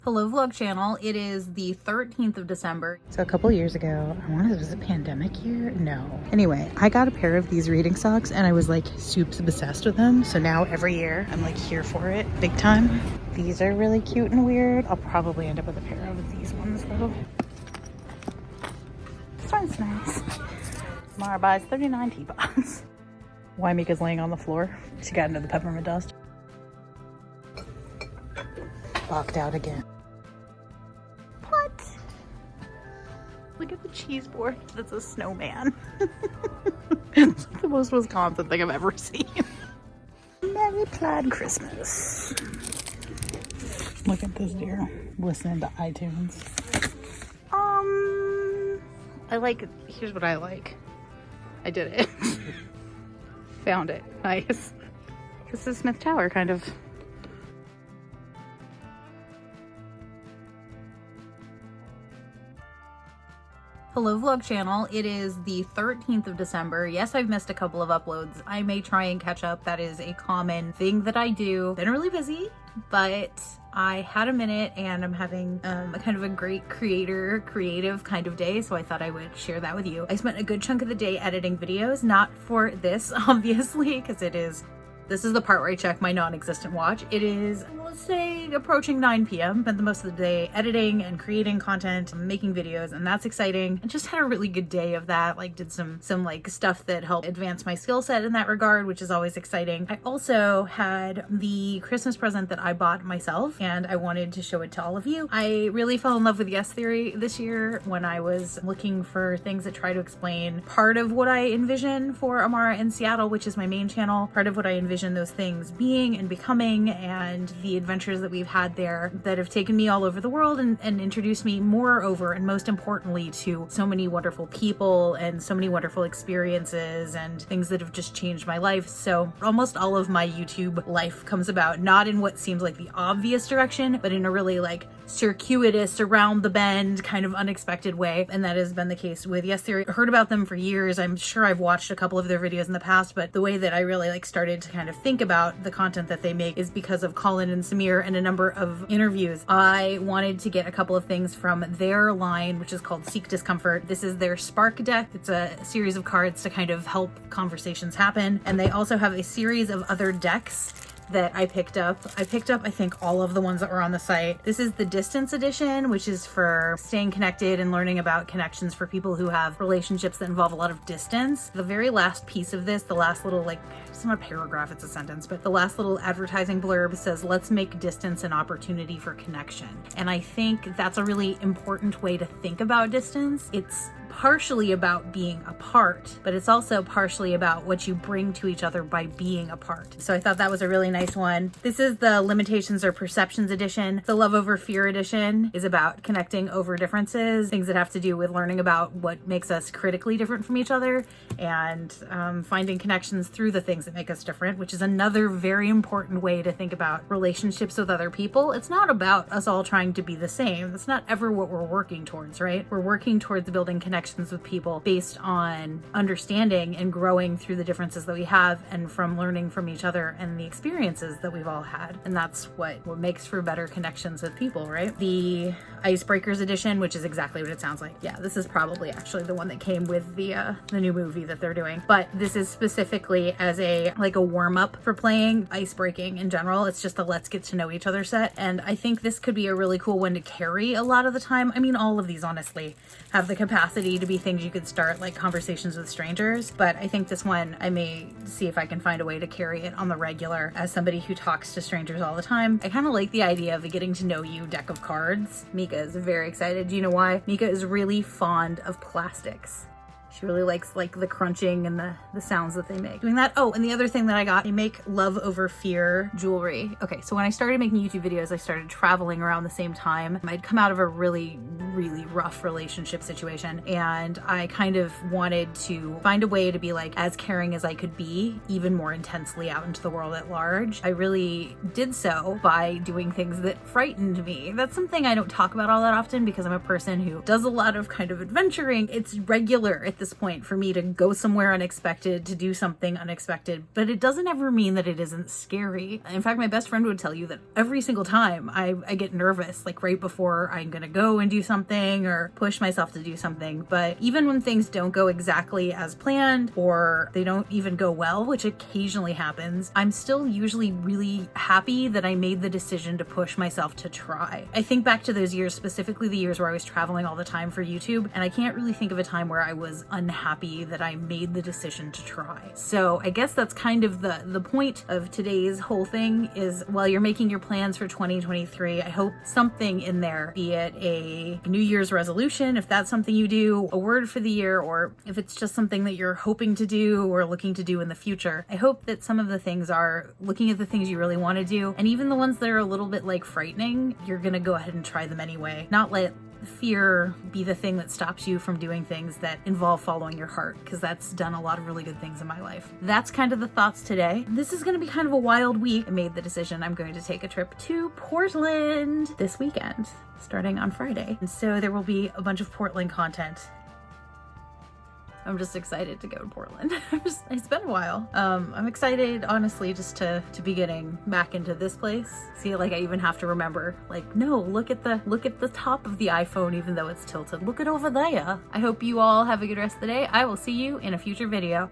Hello vlog channel. It is the 13th of December. So a couple years ago, was it pandemic year? No. Anyway, I got a pair of these reading socks and I was like super obsessed with them. So now every year I'm like here for it big time. These are really cute and weird. I'll probably end up with a pair of these ones though. This one's nice. Amara buys 39 teapots. Why Mika's laying on the floor? She got into the peppermint dust. Locked out again. What? Look at the cheese board. That's a snowman. It's the most Wisconsin thing I've ever seen. Merry Plaid Christmas. Look at this deer listening to iTunes. Here's what I like. I did it. Found it. Nice. This is Smith Tower, kind of. Hello vlog channel. It is the 13th of December. Yes, I've missed a couple of uploads. I may try and catch up. That is a common thing that I do. Been really busy, but I had a minute and I'm having a kind of a great creative kind of day, so I thought I would share that with you. I spent a good chunk of the day editing videos, not for this obviously, because this is the part where I check my non-existent watch. It is, let's say, approaching 9 p.m. Spent the most of the day editing and creating content, making videos, and that's exciting. I just had a really good day of that. Like did some like stuff that helped advance my skill set in that regard, which is always exciting. I also had the Christmas present that I bought myself and I wanted to show it to all of you. I really fell in love with yes theory this year when I was looking for things that try to explain part of what I envision for Amara in Seattle, which is my main channel, part of what I envision those things being and becoming, and the adventures that we've had there that have taken me all over the world and introduced me moreover and most importantly to so many wonderful people and so many wonderful experiences and things that have just changed my life. So almost all of my YouTube life comes about not in what seems like the obvious direction, but in a really like circuitous, around the bend, kind of unexpected way. And that has been the case with Yes Theory. I heard about them for years. I'm sure I've watched a couple of their videos in the past, but the way that I really like started to kind of think about the content that they make is because of Colin and Samir and a number of interviews. I wanted to get a couple of things from their line, which is called Seek Discomfort. This is their Spark deck. It's a series of cards to kind of help conversations happen. And they also have a series of other decks that I picked up. I think all of the ones that were on the site. This is the Distance Edition, which is for staying connected and learning about connections for people who have relationships that involve a lot of distance. The very last piece of this, the last little it's not a paragraph, it's a sentence, but the last little advertising blurb says, "Let's make distance an opportunity for connection." And I think that's a really important way to think about distance. It's partially about being apart, but it's also partially about what you bring to each other by being apart. So I thought that was a really nice one. This is the Limitations or Perceptions edition. The Love Over Fear edition is about connecting over differences, things that have to do with learning about what makes us critically different from each other and finding connections through the things that make us different, which is another very important way to think about relationships with other people. It's not about us all trying to be the same. That's not ever what we're working towards, right? We're working towards building connections with people based on understanding and growing through the differences that we have and from learning from each other and the experiences that we've all had. And that's what makes for better connections with people, right? The Icebreakers edition, which is exactly what it sounds like. Yeah, this is probably actually the one that came with the new movie that they're doing. But this is specifically as a warm-up for playing Icebreaking in general. It's just a let's get to know each other set. And I think this could be a really cool one to carry a lot of the time. I mean, all of these honestly have the capacity to be things you could start like conversations with strangers, but I think this one I may see if I can find a way to carry it on the regular as somebody who talks to strangers all the time. I kind of like the idea of a getting to know you deck of cards. Mika is very excited. Do you know why? Mika is really fond of plastics. She really likes the crunching and the sounds that they make doing that. Oh, and the other thing that I got, they make Love Over Fear jewelry. Okay, so when I started making YouTube videos, I started traveling around the same time. I'd come out of a really really rough relationship situation, and I kind of wanted to find a way to be like as caring as I could be, even more intensely out into the world at large. I really did so by doing things that frightened me. That's something I don't talk about all that often because I'm a person who does a lot of kind of adventuring. It's regular at this point for me to go somewhere unexpected, to do something unexpected, but it doesn't ever mean that it isn't scary. In fact, my best friend would tell you that every single time I get nervous, like right before I'm gonna go and do something or push myself to do something. But even when things don't go exactly as planned or they don't even go well, which occasionally happens, I'm still usually really happy that I made the decision to push myself to try. I think back to those years, specifically the years where I was traveling all the time for YouTube, and I can't really think of a time where I was unhappy that I made the decision to try. So I guess that's kind of the point of today's whole thing is, while you're making your plans for 2023, I hope something in there, be it a New Year's resolution, if that's something you do, a word for the year, or if it's just something that you're hoping to do or looking to do in the future, I hope that some of the things are looking at the things you really want to do, and even the ones that are a little bit like frightening, you're gonna go ahead and try them anyway. Not let fear be the thing that stops you from doing things that involve following your heart, because that's done a lot of really good things in my life. That's kind of the thoughts today. This is going to be kind of a wild week. I made the decision I'm going to take a trip to Portland this weekend, starting on Friday. And so there will be a bunch of Portland content. I'm just excited to go to Portland. It's been a while. I'm excited, honestly, just to be getting back into this place. See, like I even have to remember, like, no, look at the top of the iPhone, even though it's tilted. Look it over there. I hope you all have a good rest of the day. I will see you in a future video.